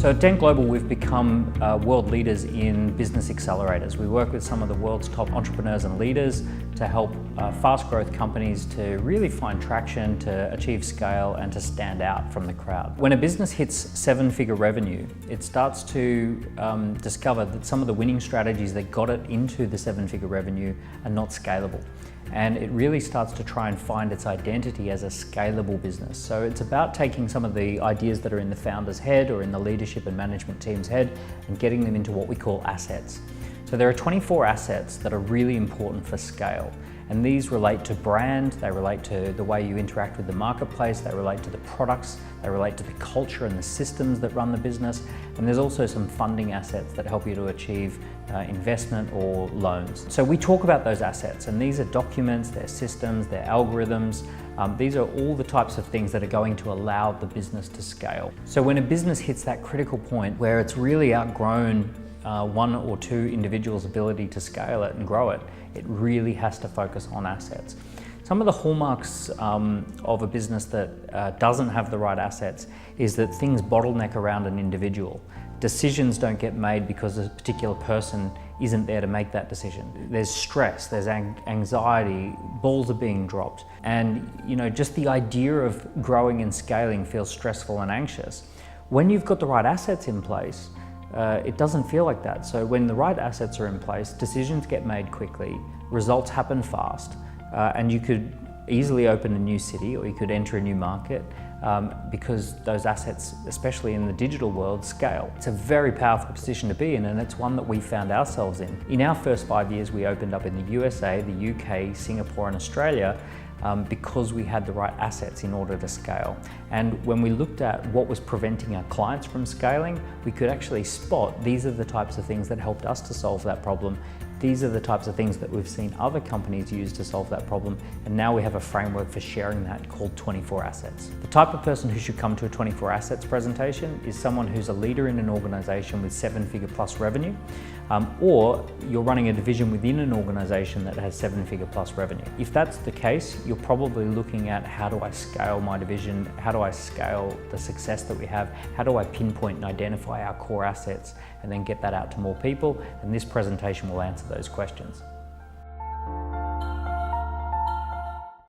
So at Dent Global, we've become world leaders in business accelerators. We work with some of the world's top entrepreneurs and leaders to help fast growth companies to really find traction, to achieve scale, and to stand out from the crowd. When a business hits seven-figure revenue, it starts to discover that some of the winning strategies that got it into the seven-figure revenue are not scalable. And it really starts to try and find its identity as a scalable business. So it's about taking some of the ideas that are in the founder's head or in the leadership and management team's head and getting them into what we call assets. So there are 24 assets that are really important for scale. And these relate to brand, they relate to the way you interact with the marketplace, they relate to the products, they relate to the culture and the systems that run the business. And there's also some funding assets that help you to achieve investment or loans. So we talk about those assets, and these are documents, they're systems, they're algorithms. These are all the types of things that are going to allow the business to scale. So when a business hits that critical point where it's really outgrown one or two individuals' ability to scale it and grow it, it really has to focus on assets. Some of the hallmarks of a business that doesn't have the right assets is that things bottleneck around an individual. Decisions don't get made because a particular person isn't there to make that decision. There's stress, there's anxiety, balls are being dropped. And just the idea of growing and scaling feels stressful and anxious. When you've got the right assets in place, it doesn't feel like that. So when the right assets are in place, decisions get made quickly, results happen fast, and you could easily open a new city or you could enter a new market because those assets, especially in the digital world, scale. It's a very powerful position to be in, and it's one that we found ourselves in. In our first 5 years, we opened up in the USA, the UK, Singapore, and Australia, because we had the right assets in order to scale. And when we looked at what was preventing our clients from scaling, we could actually spot these are the types of things that helped us to solve that problem. These are the types of things that we've seen other companies use to solve that problem, and now we have a framework for sharing that called 24 Assets. The type of person who should come to a 24 Assets presentation is someone who's a leader in an organization with seven-figure plus revenue, or you're running a division within an organization that has seven-figure plus revenue. If that's the case, you're probably looking at how do I scale my division, how do I scale the success that we have, how do I pinpoint and identify our core assets and then get that out to more people, and this presentation will answer those questions.